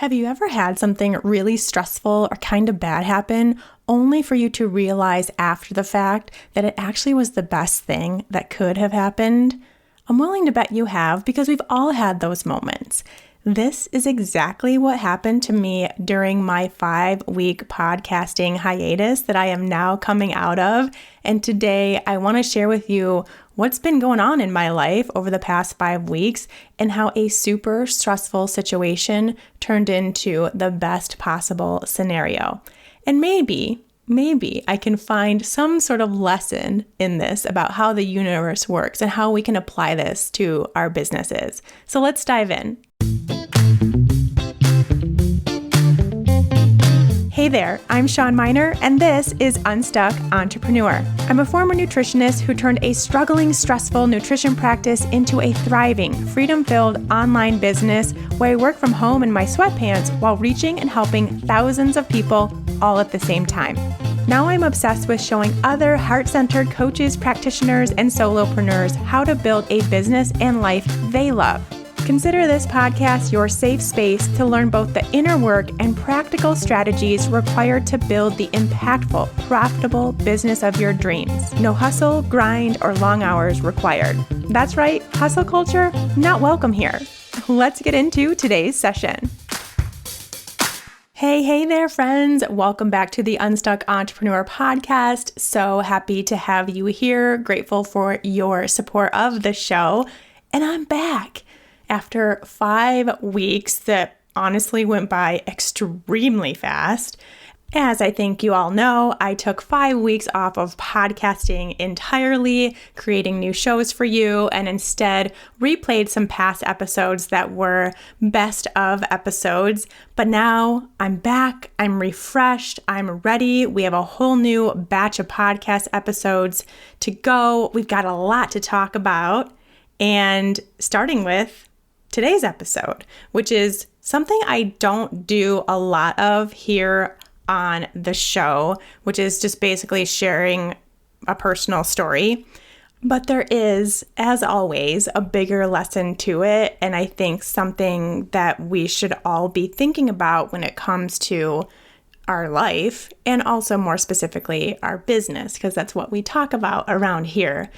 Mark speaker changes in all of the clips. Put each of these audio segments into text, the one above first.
Speaker 1: Have you ever had something really stressful or kind of bad happen only for you to realize after the fact that it actually was the best thing that could have happened? I'm willing to bet you have, because we've all had those moments. This is exactly what happened to me during my 5-week podcasting hiatus that I am now coming out of. And today I want to share with you what's been going on in my life over the past 5 weeks and how a super stressful situation turned into the best possible scenario. And maybe I can find some sort of lesson in this about how the universe works and how we can apply this to our businesses. So let's dive in. Hey there, I'm Shawn Mynar, and this is Unstuck Entrepreneur. I'm a former nutritionist who turned a struggling, stressful nutrition practice into a thriving, freedom-filled online business where I work from home in my sweatpants while reaching and helping thousands of people all at the same time. Now I'm obsessed with showing other heart-centered coaches, practitioners, and solopreneurs how to build a business and life they love. Consider this podcast your safe space to learn both the inner work and practical strategies required to build the impactful, profitable business of your dreams. No hustle, grind, or long hours required. That's right, hustle culture, not welcome here. Let's get into today's session. Hey there, friends. Welcome back to the Unstuck Entrepreneur podcast. So happy to have you here. Grateful for your support of the show. And I'm back. After 5 weeks that honestly went by extremely fast. As I think you all know, I took 5 weeks off of podcasting entirely, creating new shows for you, and instead replayed some past episodes that were best of episodes. But now I'm back, I'm refreshed, I'm ready. We have a whole new batch of podcast episodes to go. We've got a lot to talk about, and starting with today's episode, which is something I don't do a lot of here on the show, which is just basically sharing a personal story. But there is, as always, a bigger lesson to it, and I think something that we should all be thinking about when it comes to our life, and also more specifically our business, because that's what we talk about around here.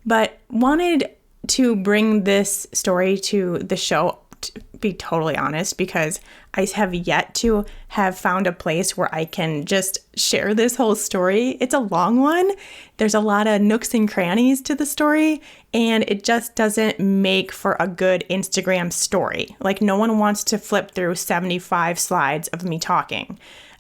Speaker 1: But wanted to bring this story to the show, to be totally honest, because I have yet to have found a place where I can just share this whole story. It's a long one. There's a lot of nooks and crannies to the story, and it just doesn't make for a good Instagram story. Like, no one wants to flip through 75 slides of me talking.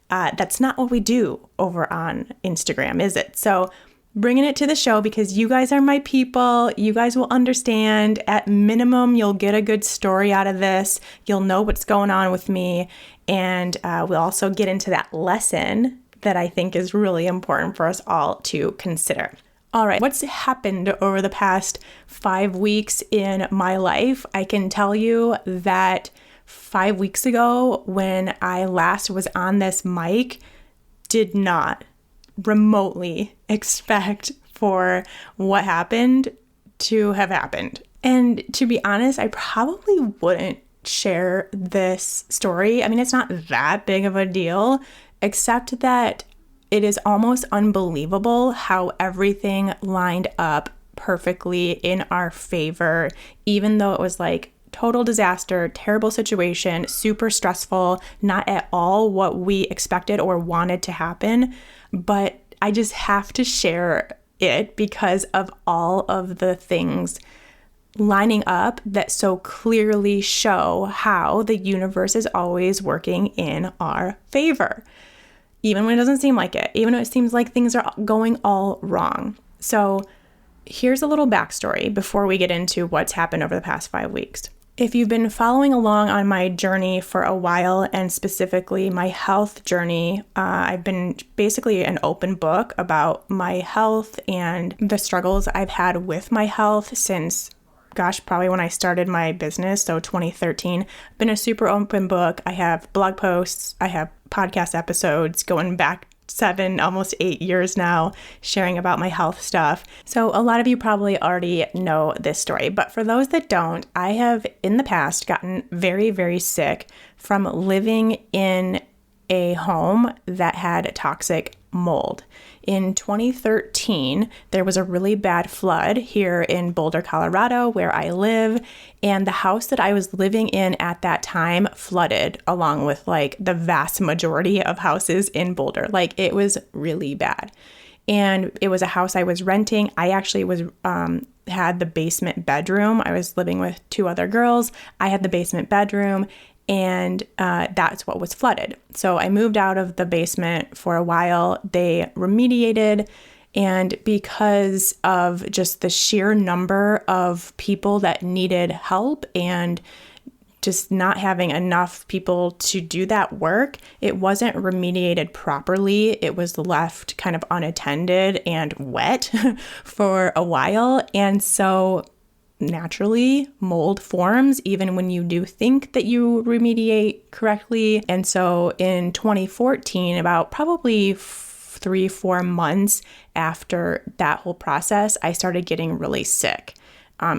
Speaker 1: That's not what we do over on Instagram, is it? So bringing it to the show because you guys are my people. You guys will understand. At minimum, you'll get a good story out of this. You'll know what's going on with me. And we'll also get into that lesson that I think is really important for us all to consider. All right, what's happened over the past 5 weeks in my life? I can tell you that 5 weeks ago, when I last was on this mic, did not remotely expect for what happened to have happened. And to be honest, I probably wouldn't share this story. I mean, it's not that big of a deal, except that it is almost unbelievable how everything lined up perfectly in our favor, even though it was like total disaster, terrible situation, super stressful, not at all what we expected or wanted to happen. But I just have to share it because of all of the things lining up that so clearly show how the universe is always working in our favor, even when it doesn't seem like it, even when it seems like things are going all wrong. So here's a little backstory before we get into what's happened over the past 5 weeks. If you've been following along on my journey for a while, and specifically my health journey, I've been basically an open book about my health and the struggles I've had with my health since, probably when I started my business, so 2013. I've been a super open book. I have blog posts, I have podcast episodes going back 7, almost 8 years now, sharing about my health stuff. So a lot of you probably already know this story, but for those that don't, I have in the past gotten very, very sick from living in a home that had toxic mold. In 2013, there was a really bad flood here in Boulder, Colorado, where I live, and the house that I was living in at that time flooded, along with like the vast majority of houses in Boulder. Like, it was really bad. And it was a house I was renting. I actually had the basement bedroom. I was living with 2 other girls. I had the basement bedroom, and that's what was flooded. So I moved out of the basement for a while. They remediated, and because of just the sheer number of people that needed help and just not having enough people to do that work, it wasn't remediated properly. It was left kind of unattended and wet for a while. And so naturally, mold forms even when you do think that you remediate correctly. And so in 2014, about probably 3-4 months after that whole process, I started getting really sick.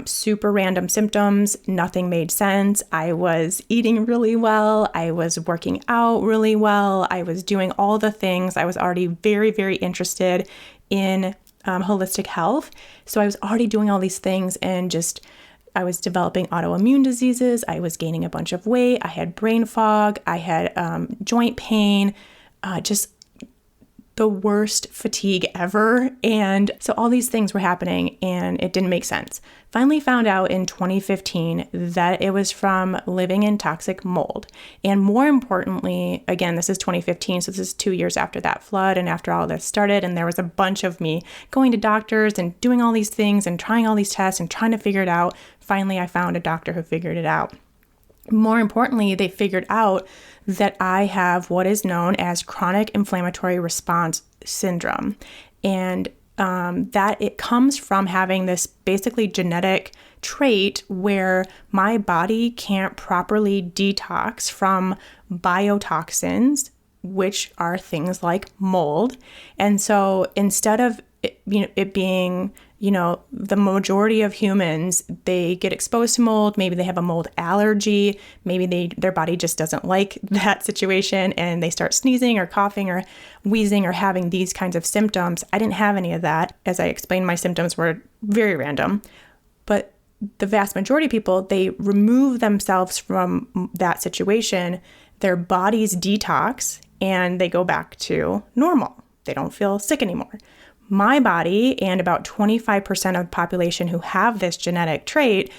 Speaker 1: Super random symptoms, nothing made sense. I was eating really well. I was working out really well. I was doing all the things. I was already very, very interested in holistic health. So I was already doing all these things, and I was developing autoimmune diseases. I was gaining a bunch of weight. I had brain fog. I had joint pain, just the worst fatigue ever. And so all these things were happening, and it didn't make sense. Finally found out in 2015 that it was from living in toxic mold. And more importantly, again, this is 2015, so this is 2 years after that flood and after all this started. And there was a bunch of me going to doctors and doing all these things and trying all these tests and trying to figure it out. Finally, I found a doctor who figured it out. More importantly, they figured out that I have what is known as chronic inflammatory response syndrome. And that it comes from having this basically genetic trait where my body can't properly detox from biotoxins, which are things like mold. And so instead of it being, the majority of humans, they get exposed to mold. Maybe they have a mold allergy. Maybe their body just doesn't like that situation, and they start sneezing or coughing or wheezing or having these kinds of symptoms. I didn't have any of that. As I explained, my symptoms were very random. But the vast majority of people, they remove themselves from that situation. Their bodies detox, and they go back to normal. They don't feel sick anymore. My body, and about 25% of the population who have this genetic trait,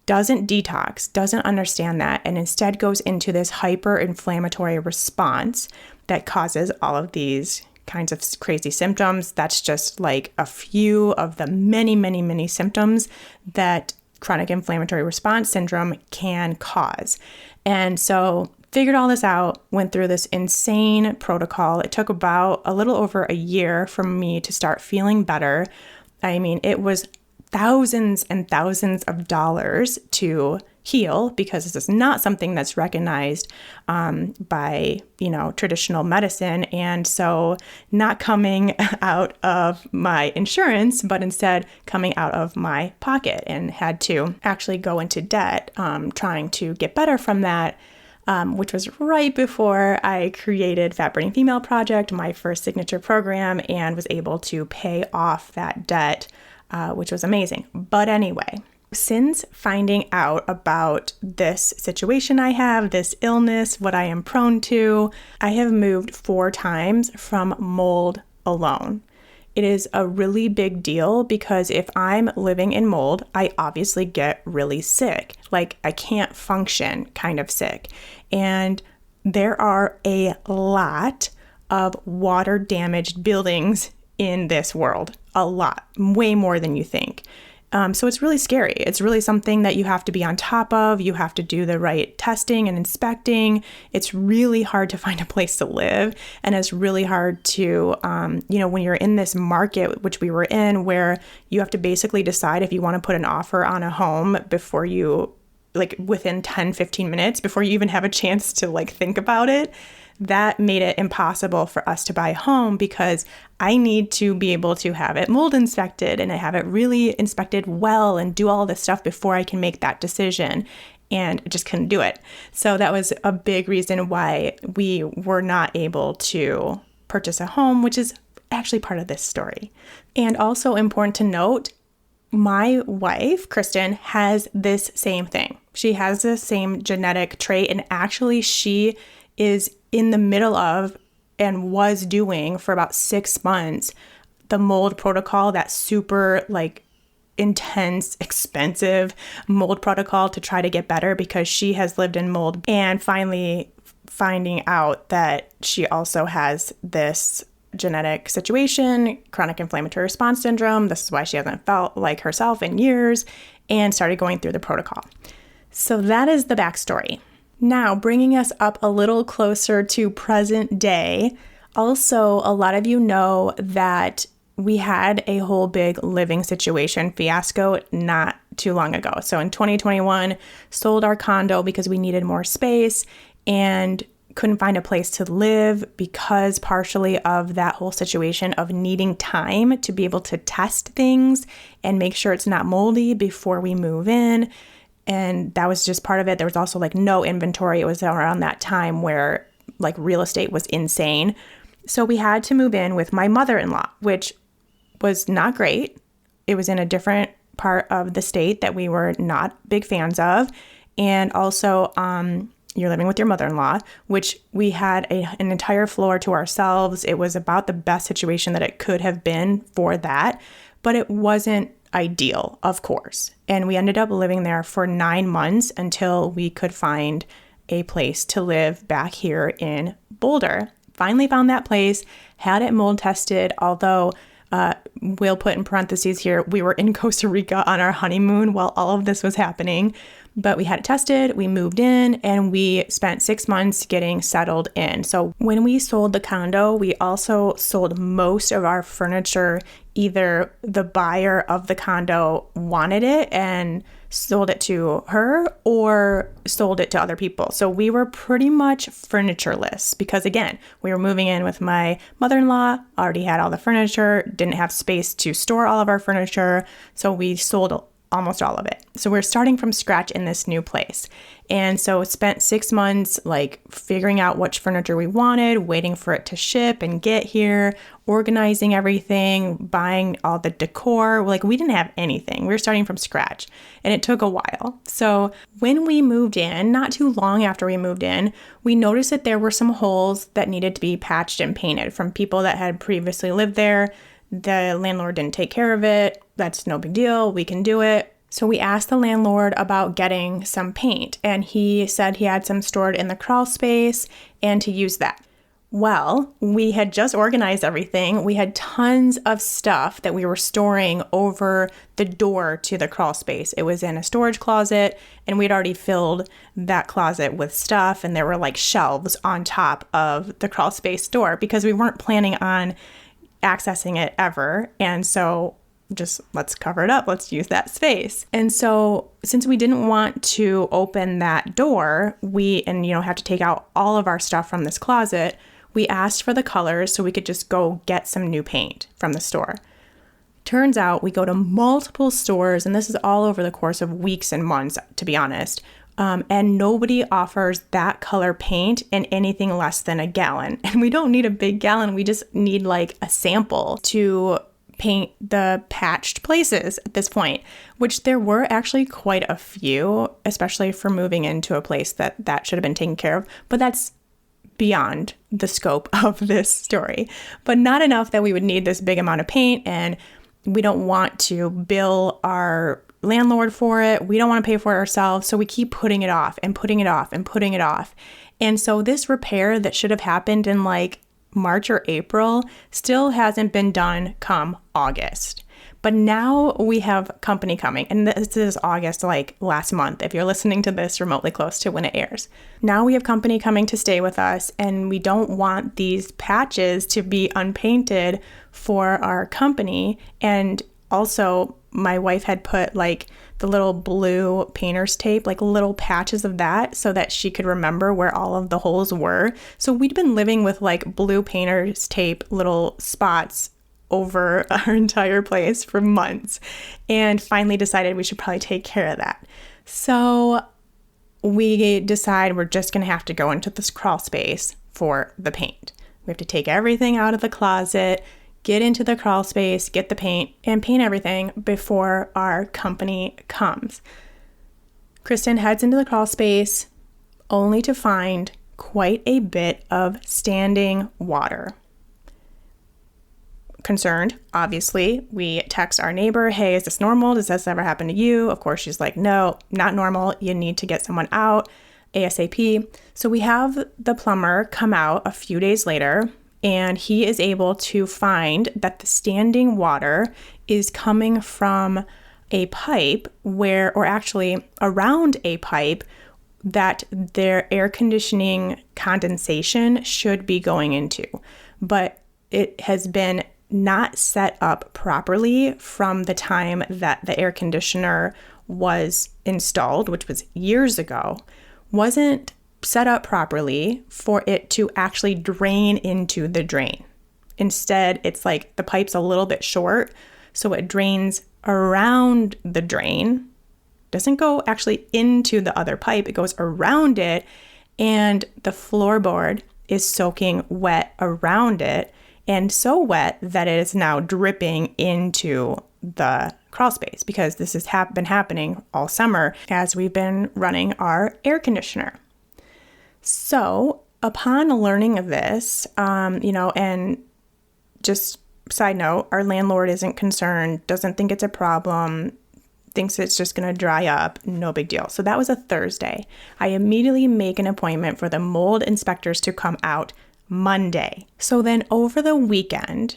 Speaker 1: doesn't detox, doesn't understand that, and instead goes into this hyper-inflammatory response that causes all of these kinds of crazy symptoms. That's just like a few of the many, many, many symptoms that chronic inflammatory response syndrome can cause. And so figured all this out, went through this insane protocol. It took about a little over a year for me to start feeling better. I mean, it was thousands and thousands of dollars to heal, because this is not something that's recognized by, traditional medicine. And so not coming out of my insurance, but instead coming out of my pocket, and had to actually go into debt trying to get better from that. Which was right before I created Fat Burning Female Project, my first signature program, and was able to pay off that debt, which was amazing. But anyway, since finding out about this situation I have, this illness, what I am prone to, I have moved 4 times from mold alone. It is a really big deal, because if I'm living in mold, I obviously get really sick. Like, I can't function kind of sick. And there are a lot of water damaged buildings in this world. A lot, way more than you think. So it's really scary. It's really something that you have to be on top of. You have to do the right testing and inspecting. It's really hard to find a place to live. And it's really hard to, when you're in this market, which we were in, where you have to basically decide if you want to put an offer on a home before you, within 10, 15 minutes, before you even have a chance to think about it. that made it impossible for us to buy a home because I need to be able to have it mold inspected and I have it really inspected well and do all this stuff before I can make that decision. And I just couldn't do it. So that was a big reason why we were not able to purchase a home, which is actually part of this story. And also important to note, my wife, Kristen, has this same thing. She has the same genetic trait, and actually she is in the middle of and was doing for about 6 months the mold protocol, that super intense, expensive mold protocol to try to get better because she has lived in mold, and finally finding out that she also has this genetic situation, chronic inflammatory response syndrome. This is why she hasn't felt like herself in years, and started going through the protocol. So that is the backstory. Now, bringing us up a little closer to present day, also a lot of you know that we had a whole big living situation fiasco not too long ago. So in 2021, sold our condo because we needed more space and couldn't find a place to live because partially of that whole situation of needing time to be able to test things and make sure it's not moldy before we move in. And that was just part of it. There was also no inventory. It was around that time where real estate was insane. So we had to move in with my mother-in-law, which was not great. It was in a different part of the state that we were not big fans of. And also, you're living with your mother-in-law, which we had an entire floor to ourselves. It was about the best situation that it could have been for that, but it wasn't ideal, of course. And we ended up living there for 9 months until we could find a place to live back here in Boulder. Finally found that place, had it mold tested, although we'll put in parentheses here, we were in Costa Rica on our honeymoon while all of this was happening. But we had it tested, we moved in, and we spent 6 months getting settled in. So when we sold the condo, we also sold most of our furniture. Either the buyer of the condo wanted it and sold it to her or sold it to other people. So we were pretty much furnitureless because, again, we were moving in with my mother-in-law, already had all the furniture, didn't have space to store all of our furniture. So we sold almost all of it. So we're starting from scratch in this new place. And so spent 6 months figuring out which furniture we wanted, waiting for it to ship and get here, organizing everything, buying all the decor. We didn't have anything. We were starting from scratch and it took a while. So when we moved in, not too long after we moved in, we noticed that there were some holes that needed to be patched and painted from people that had previously lived there. The landlord didn't take care of it. That's no big deal. We can do it. So we asked the landlord about getting some paint, and he said he had some stored in the crawl space and to use that. Well, we had just organized everything. We had tons of stuff that we were storing over the door to the crawl space. It was in a storage closet, and we'd already filled that closet with stuff, and there were shelves on top of the crawl space door because we weren't planning on accessing it ever. And so just let's cover it up. Let's use that space. And so since we didn't want to open that door, have to take out all of our stuff from this closet, we asked for the colors so we could just go get some new paint from the store. Turns out we go to multiple stores, and this is all over the course of weeks and months, to be honest. And nobody offers that color paint in anything less than a gallon. And we don't need a big gallon. We just need a sample to paint the patched places at this point, which there were actually quite a few, especially for moving into a place that should have been taken care of. But that's beyond the scope of this story. But not enough that we would need this big amount of paint, and we don't want to bill our landlord for it. We don't want to pay for it ourselves. So we keep putting it off and putting it off and putting it off. And so this repair that should have happened in March or April still hasn't been done come August. But now we have company coming, and this is August, last month, if you're listening to this remotely close to when it airs. Now we have company coming to stay with us, and we don't want these patches to be unpainted for our company. And also, my wife had put the little blue painter's tape, like little patches of that, so that she could remember where all of the holes were. So we'd been living with like blue painter's tape, little spots over our entire place for months, and finally decided we should probably take care of that. So we decide we're just going to have to go into this crawl space for the paint. We have to take everything out of the closet, get into the crawl space, get the paint, and paint everything before our company comes. Kristen heads into the crawl space only to find quite a bit of standing water. Concerned, obviously, we text our neighbor, hey, is this normal? Does this ever happen to you? Of course, she's like, no, not normal. You need to get someone out ASAP. So we have the plumber come out a few days later, and he is able to find that the standing water is coming from a pipe or actually around a pipe that their air conditioning condensation should be going into. But it has been not set up properly from the time that the air conditioner was installed, which was years ago, wasn't set up properly for it to actually drain into the drain. Instead, it's like the pipe's a little bit short, so it drains around the drain, doesn't go actually into the other pipe, it goes around it, and the floorboard is soaking wet around it, and so wet that it is now dripping into the crawl space, because this has been happening all summer as we've been running our air conditioner. So upon learning of this, and just side note, our landlord isn't concerned, doesn't think it's a problem, thinks it's just going to dry up, no big deal. So that was a Thursday. I immediately make an appointment for the mold inspectors to come out Monday. So then over the weekend,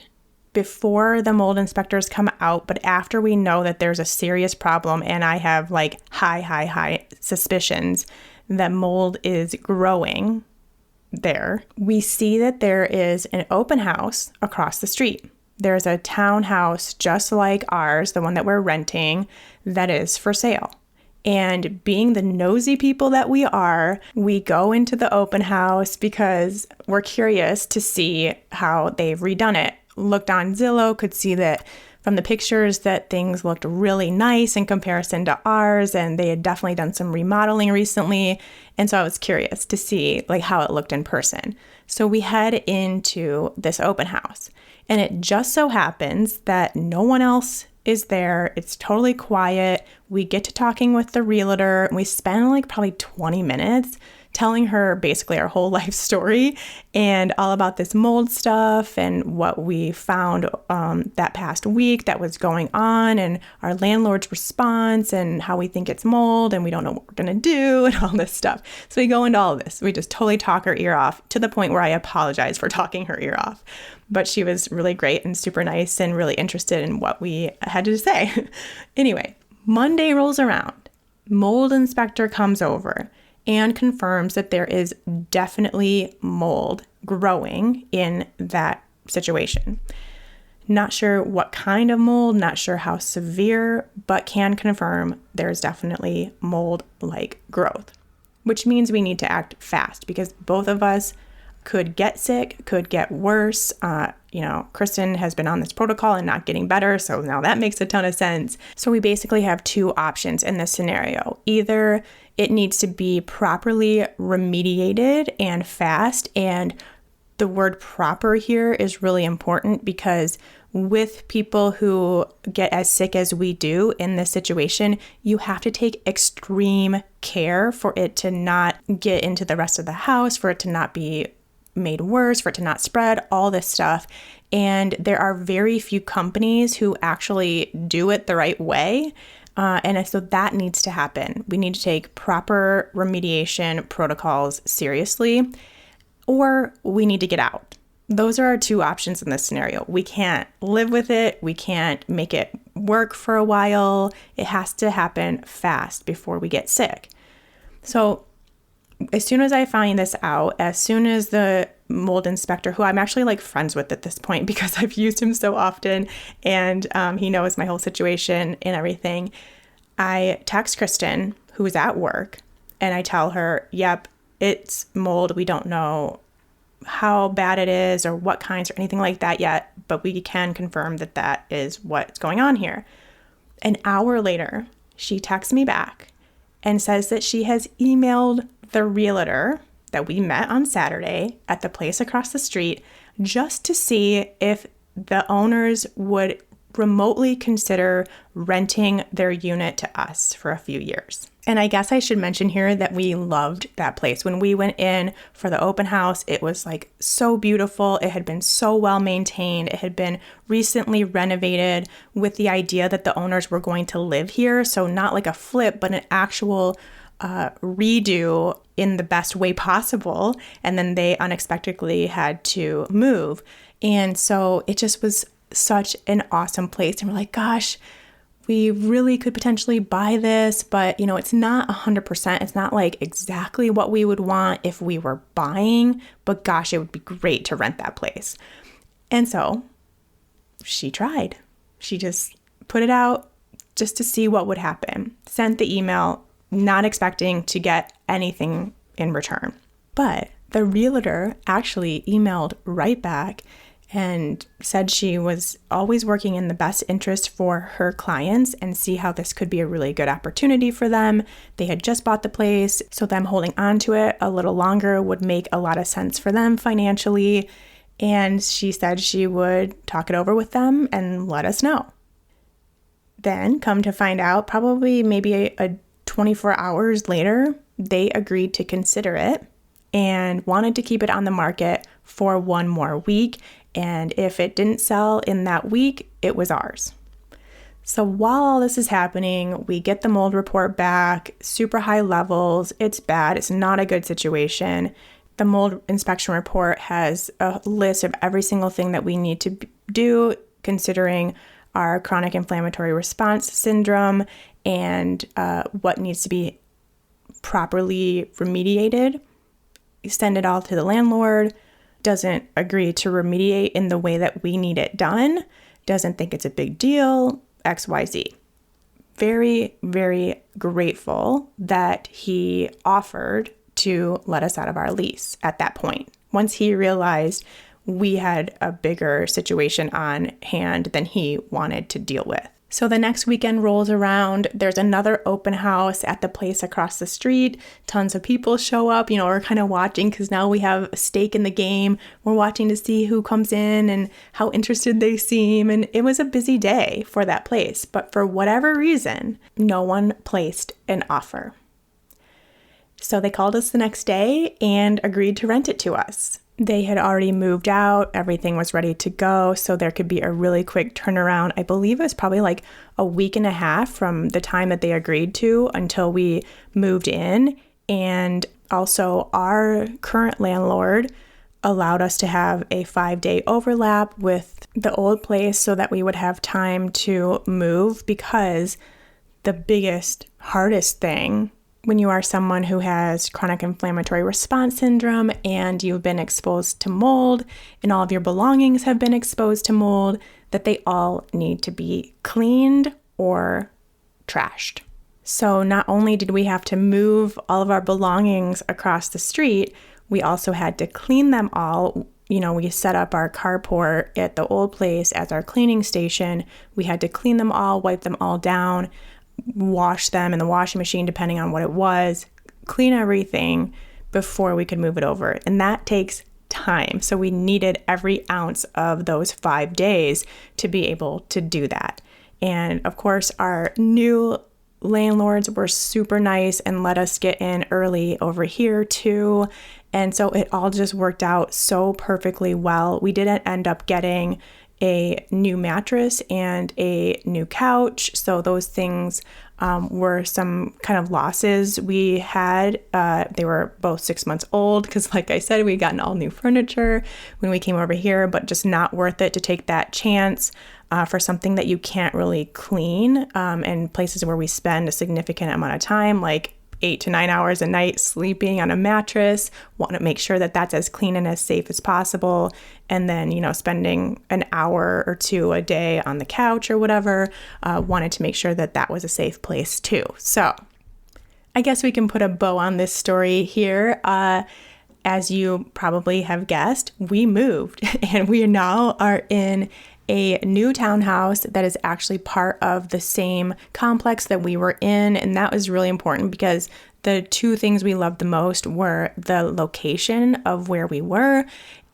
Speaker 1: before the mold inspectors come out, but after we know that there's a serious problem and I have like high suspicions that mold is growing there, we see that there is an open house across the street. There's a townhouse just like ours, the one that we're renting, that is for sale. And being the nosy people that we are, we go into the open house because we're curious to see how they've redone it. Looked on Zillow, could see that from the pictures that things looked really nice in comparison to ours, and they had definitely done some remodeling recently. And so I was curious to see like how it looked in person. So we head into this open house, and it just so happens that no one else is there. It's totally quiet. We get to talking with the realtor, and we spend like probably 20 minutes telling her basically our whole life story and all about this mold stuff and what we found that past week that was going on, and our landlord's response and how we think it's mold and we don't know what we're going to do and all this stuff. So we go into all of this. We just totally talk her ear off, to the point where I apologize for talking her ear off. But she was really great and super nice and really interested in what we had to say. Anyway, Monday rolls around. Mold inspector comes over and confirms that there is definitely mold growing in that situation. Not sure what kind of mold, not sure how severe, but can confirm there's definitely mold-like growth, which means we need to act fast because both of us could get sick, could get worse. Kristen has been on this protocol and not getting better, so now that makes a ton of sense. So we basically have two options in this scenario. Either it needs to be properly remediated and fast, and the word proper here is really important because with people who get as sick as we do in this situation, you have to take extreme care for it to not get into the rest of the house, for it to not be made worse, for it to not spread, all this stuff. And there are very few companies who actually do it the right way. And so that needs to happen. We need to take proper remediation protocols seriously, or we need to get out. Those are our two options in this scenario. We can't live with it. We can't make it work for a while. It has to happen fast before we get sick. So as soon as I find this out, as soon as the mold inspector, who I'm actually like friends with at this point because I've used him so often and he knows my whole situation and everything, I text Kristen, who is at work, and I tell her, yep, it's mold. We don't know how bad it is or what kinds or anything like that yet, but we can confirm that that is what's going on here. An hour later, she texts me back and says that she has emailed the realtor that we met on Saturday at the place across the street just to see if the owners would remotely consider renting their unit to us for a few years. And I guess I should mention here that we loved that place. When we went in for the open house, it was like so beautiful. It had been so well maintained. It had been recently renovated with the idea that the owners were going to live here. So not like a flip, but an actual redo in the best way possible. And then they unexpectedly had to move. And so it just was such an awesome place. And we're like, gosh, we really could potentially buy this, but it's not 100%. It's not like exactly what we would want if we were buying, but gosh, it would be great to rent that place. And so she tried. She just put it out just to see what would happen. Sent the email, not expecting to get anything in return. But the realtor actually emailed right back and said she was always working in the best interest for her clients and see how this could be a really good opportunity for them. They had just bought the place, so them holding on to it a little longer would make a lot of sense for them financially. And she said she would talk it over with them and let us know. Then, come to find out, probably maybe a 24 hours later, they agreed to consider it and wanted to keep it on the market for one more week. And if it didn't sell in that week, it was ours. So while all this is happening, we get the mold report back, super high levels. It's bad. It's not a good situation. The mold inspection report has a list of every single thing that we need to do, considering our chronic inflammatory response syndrome and what needs to be properly remediated. You send it all to the landlord. Doesn't agree to remediate in the way that we need it done, doesn't think it's a big deal, XYZ. Very, very grateful that he offered to let us out of our lease at that point. Once he realized we had a bigger situation on hand than he wanted to deal with. So the next weekend rolls around, there's another open house at the place across the street. Tons of people show up, we're kind of watching because now we have a stake in the game. We're watching to see who comes in and how interested they seem. And it was a busy day for that place. But for whatever reason, no one placed an offer. So they called us the next day and agreed to rent it to us. They had already moved out. Everything was ready to go. So there could be a really quick turnaround. I believe it was probably like a week and a half from the time that they agreed to until we moved in. And also our current landlord allowed us to have a 5-day overlap with the old place so that we would have time to move, because the biggest, hardest thing when you are someone who has chronic inflammatory response syndrome and you've been exposed to mold and all of your belongings have been exposed to mold, that they all need to be cleaned or trashed. So not only did we have to move all of our belongings across the street, we also had to clean them all. We set up our carport at the old place as our cleaning station. We had to clean them all, wipe them all down, wash them in the washing machine, depending on what it was, clean everything before we could move it over. And that takes time. So we needed every ounce of those 5 days to be able to do that. And of course, our new landlords were super nice and let us get in early over here too. And so it all just worked out so perfectly well. We didn't end up getting a new mattress and a new couch. So those things were some kind of losses we had. They were both 6 months old because, like I said, we gotten all new furniture when we came over here, but just not worth it to take that chance for something that you can't really clean, and places where we spend a significant amount of time, like 8 to 9 hours a night sleeping on a mattress, want to make sure that that's as clean and as safe as possible. And then, spending an hour or two a day on the couch or whatever, wanted to make sure that that was a safe place too. So I guess we can put a bow on this story here. As you probably have guessed, we moved and we now are in a new townhouse that is actually part of the same complex that we were in. And that was really important because the two things we loved the most were the location of where we were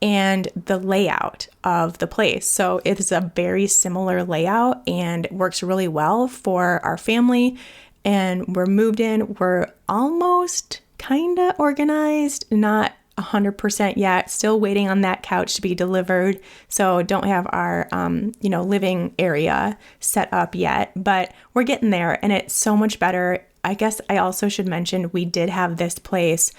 Speaker 1: and the layout of the place. So it is a very similar layout and works really well for our family. And we're moved in. We're almost kind of organized, not 100% yet, still waiting on that couch to be delivered. So don't have our, living area set up yet, but we're getting there and it's so much better. I guess I also should mention we did have this place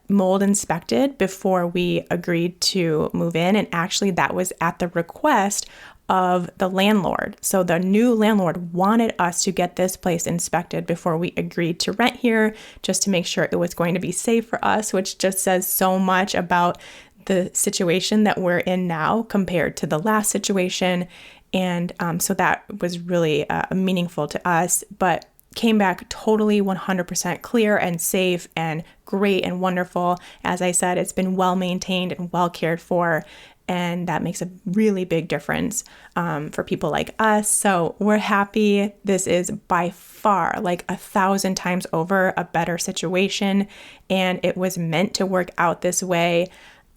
Speaker 1: mold inspected before we agreed to move in. And actually that was at the request of the landlord. So the new landlord wanted us to get this place inspected before we agreed to rent here, just to make sure it was going to be safe for us, which just says so much about the situation that we're in now compared to the last situation. And so that was really meaningful to us, but came back totally 100% clear and safe and great and wonderful. As I said, it's been well maintained and well cared for. And that makes a really big difference for people like us. So we're happy. This is by far, like 1,000 times over, a better situation. And it was meant to work out this way.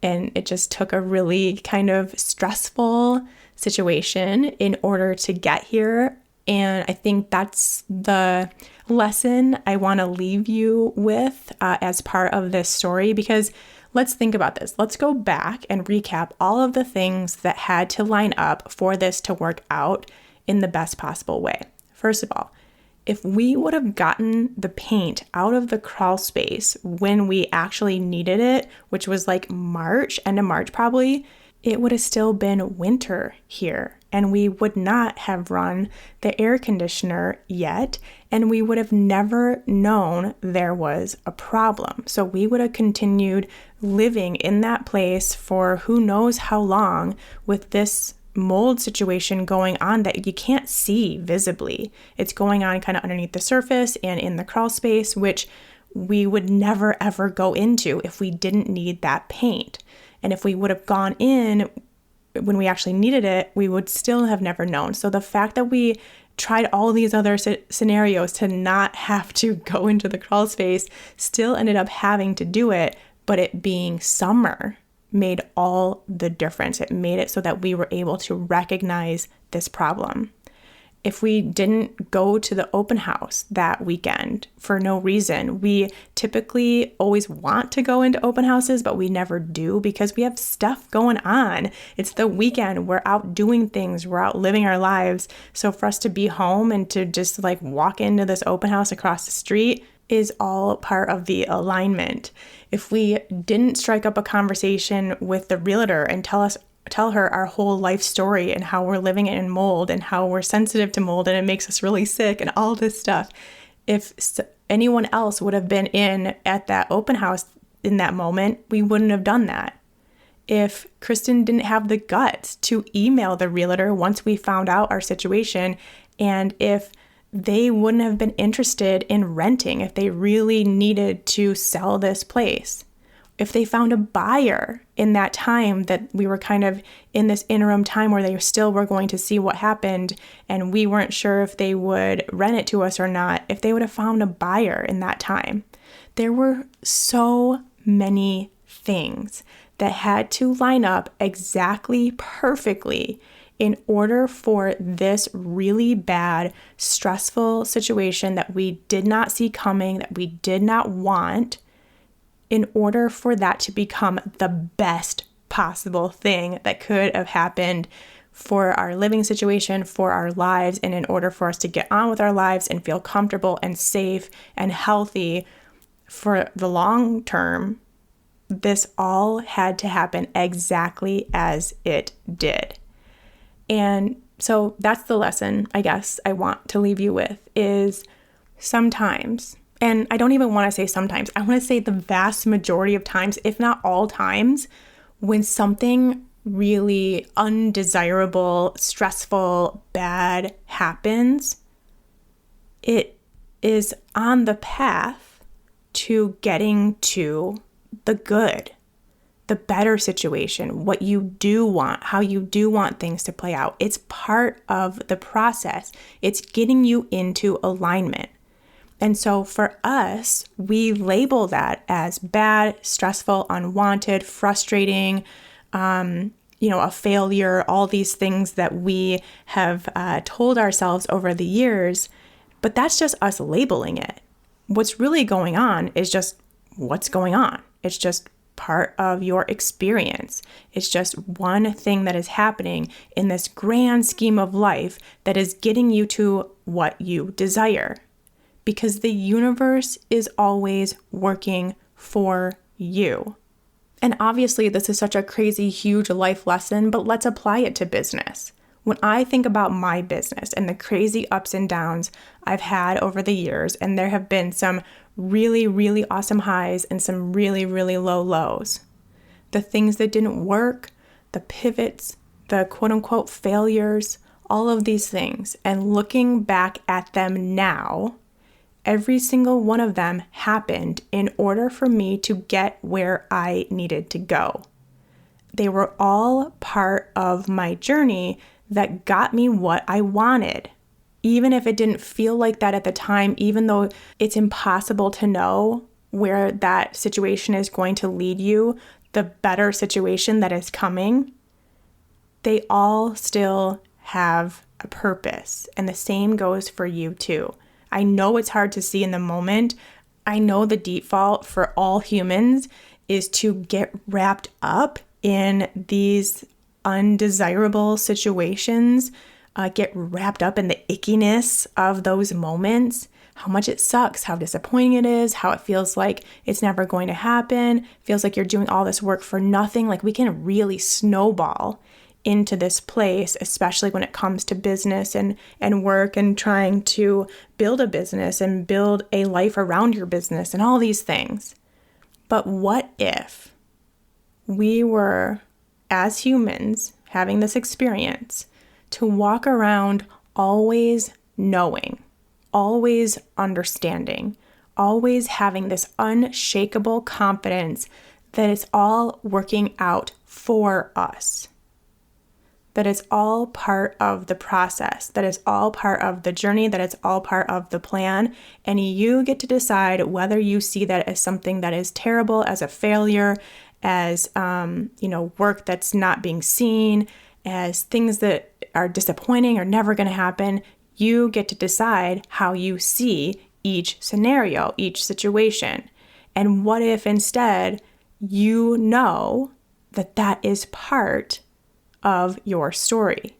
Speaker 1: And it just took a really kind of stressful situation in order to get here. And I think that's the lesson I want to leave you with as part of this story, because let's think about this. Let's go back and recap all of the things that had to line up for this to work out in the best possible way. First of all, if we would have gotten the paint out of the crawl space when we actually needed it, which was like March, end of March probably, it would have still been winter here. And we would not have run the air conditioner yet, and we would have never known there was a problem. So we would have continued living in that place for who knows how long with this mold situation going on that you can't see visibly. It's going on kind of underneath the surface and in the crawl space, which we would never ever go into if we didn't need that paint. And if we would have gone in when we actually needed it, we would still have never known. So the fact that we tried all these other scenarios to not have to go into the crawl space, still ended up having to do it, but it being summer made all the difference. It made it so that we were able to recognize this problem. If we didn't go to the open house that weekend for no reason, we typically always want to go into open houses, but we never do because we have stuff going on. It's the weekend. We're out doing things. We're out living our lives. So for us to be home and to just like walk into this open house across the street is all part of the alignment. If we didn't strike up a conversation with the realtor and tell her our whole life story and how we're living in mold and how we're sensitive to mold and it makes us really sick and all this stuff. If anyone else would have been in at that open house in that moment, we wouldn't have done that. If Kristen didn't have the guts to email the realtor once we found out our situation, and if they wouldn't have been interested in renting if they really needed to sell this place, if they found a buyer in that time that we were kind of in this interim time where they still were going to see what happened and we weren't sure if they would rent it to us or not, if they would have found a buyer in that time. There were so many things that had to line up exactly perfectly in order for this really bad, stressful situation that we did not see coming, that we did not want, in order for that to become the best possible thing that could have happened for our living situation, for our lives, and in order for us to get on with our lives and feel comfortable and safe and healthy for the long term, this all had to happen exactly as it did. And so that's the lesson, I guess, I want to leave you with is sometimes, And I don't even want to say sometimes. I want to say the vast majority of times, if not all times, when something really undesirable, stressful, bad happens, it is on the path to getting to the good, the better situation, what you do want, how you do want things to play out. It's part of the process. It's getting you into alignment. And so for us, we label that as bad, stressful, unwanted, frustrating, a failure, all these things that we have told ourselves over the years. But that's just us labeling it. What's really going on is just what's going on. It's just part of your experience. It's just one thing that is happening in this grand scheme of life that is getting you to what you desire. Because the universe is always working for you. And obviously, this is such a crazy, huge life lesson, but let's apply it to business. When I think about my business and the crazy ups and downs I've had over the years, and there have been some really, really awesome highs and some really, really low lows. The things that didn't work, the pivots, the quote unquote failures, all of these things. And looking back at them now, every single one of them happened in order for me to get where I needed to go. They were all part of my journey that got me what I wanted. Even if it didn't feel like that at the time, even though it's impossible to know where that situation is going to lead you, the better situation that is coming, they all still have a purpose. And the same goes for you too. I know it's hard to see in the moment. I know the default for all humans is to get wrapped up in these undesirable situations, get wrapped up in the ickiness of those moments, how much it sucks, how disappointing it is, how it feels like it's never going to happen, feels like you're doing all this work for nothing. Like we can really snowball into this place, especially when it comes to business and work and trying to build a business and build a life around your business and all these things. But what if we were, as humans, having this experience to walk around always knowing, always understanding, always having this unshakable confidence that it's all working out for us? That it's all part of the process, that it's all part of the journey, that it's all part of the plan. And you get to decide whether you see that as something that is terrible, as a failure, as, work that's not being seen, as things that are disappointing or never going to happen. You get to decide how you see each scenario, each situation. And what if instead you know that that is part of your story,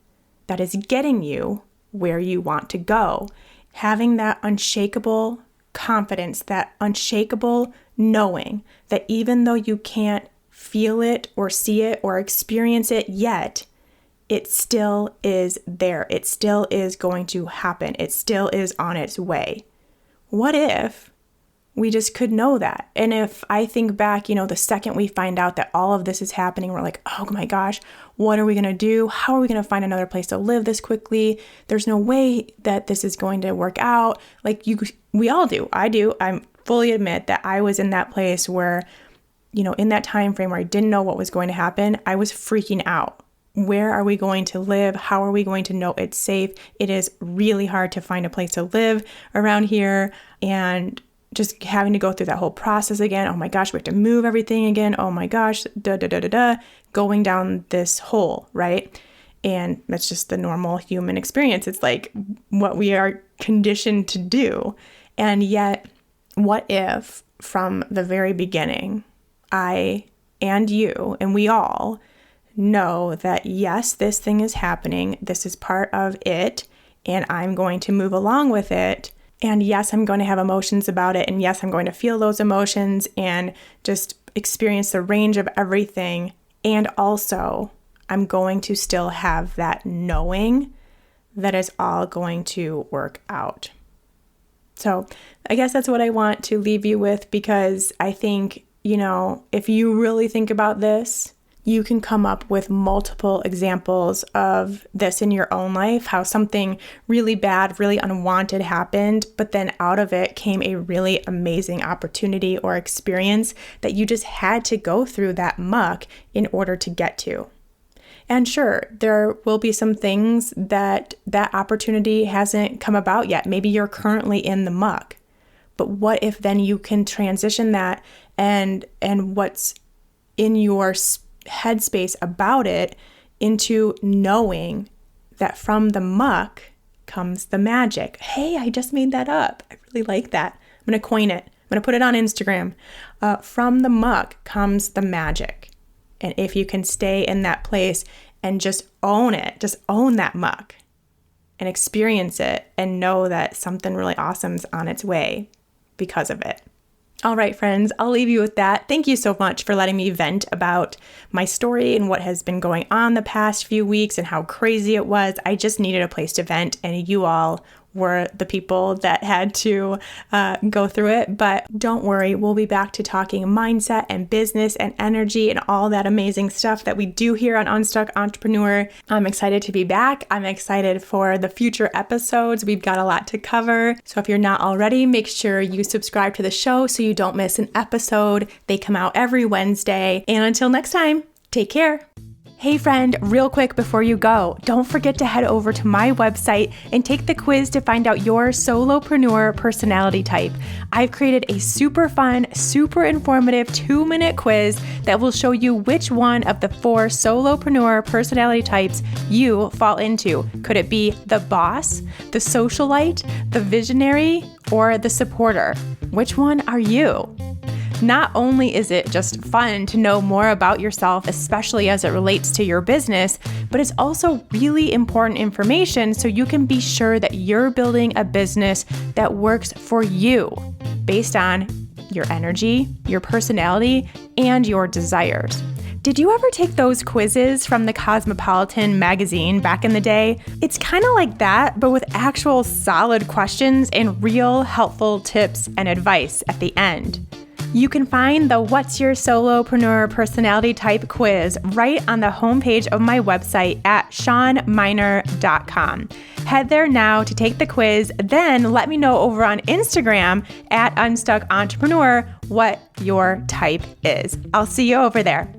Speaker 1: that is getting you where you want to go, having that unshakable confidence, that unshakable knowing that even though you can't feel it or see it or experience it yet, it still is there. It still is going to happen. It still is on its way. What if we just could know that? And if I think back, the second we find out that all of this is happening, we're like, oh my gosh, what are we going to do? How are we going to find another place to live this quickly? There's no way that this is going to work out. We all do. I do. I fully admit that I was in that place where, in that time frame where I didn't know what was going to happen, I was freaking out. Where are we going to live? How are we going to know it's safe? It is really hard to find a place to live around here. And just having to go through that whole process again. Oh my gosh, we have to move everything again. Oh my gosh, going down this hole, right? And that's just the normal human experience. It's like what we are conditioned to do. And yet, what if from the very beginning, I and you and we all know that yes, this thing is happening. This is part of it. And I'm going to move along with it. And yes, I'm going to have emotions about it. And yes, I'm going to feel those emotions and just experience the range of everything. And also, I'm going to still have that knowing that it's all going to work out. So I guess that's what I want to leave you with, because I think, if you really think about this, you can come up with multiple examples of this in your own life, how something really bad, really unwanted happened, but then out of it came a really amazing opportunity or experience that you just had to go through that muck in order to get to. And sure, there will be some things that opportunity hasn't come about yet. Maybe you're currently in the muck, but what if then you can transition that and what's in your headspace about it into knowing that from the muck comes the magic. Hey, I just made that up. I really like that. I'm going to coin it. I'm going to put it on Instagram. From the muck comes the magic. And if you can stay in that place and just own it, just own that muck and experience it and know that something really awesome's on its way because of it. All right, friends, I'll leave you with that. Thank you so much for letting me vent about my story and what has been going on the past few weeks and how crazy it was. I just needed a place to vent, and you all were the people that had to go through it. But don't worry, we'll be back to talking mindset and business and energy and all that amazing stuff that we do here on Unstuck Entrepreneur. I'm excited to be back. I'm excited for the future episodes. We've got a lot to cover. So if you're not already, make sure you subscribe to the show so you don't miss an episode. They come out every Wednesday. And until next time, take care. Hey friend, real quick before you go, don't forget to head over to my website and take the quiz to find out your solopreneur personality type. I've created a super fun, super informative 2-minute quiz that will show you which one of the 4 solopreneur personality types you fall into. Could it be the boss, the socialite, the visionary, or the supporter? Which one are you? Not only is it just fun to know more about yourself, especially as it relates to your business, but it's also really important information so you can be sure that you're building a business that works for you based on your energy, your personality, and your desires. Did you ever take those quizzes from the Cosmopolitan magazine back in the day? It's kind of like that, but with actual solid questions and real helpful tips and advice at the end. You can find the What's Your Solopreneur Personality Type quiz right on the homepage of my website at shawnmynar.com. Head there now to take the quiz, then let me know over on Instagram at Unstuck Entrepreneur what your type is. I'll see you over there.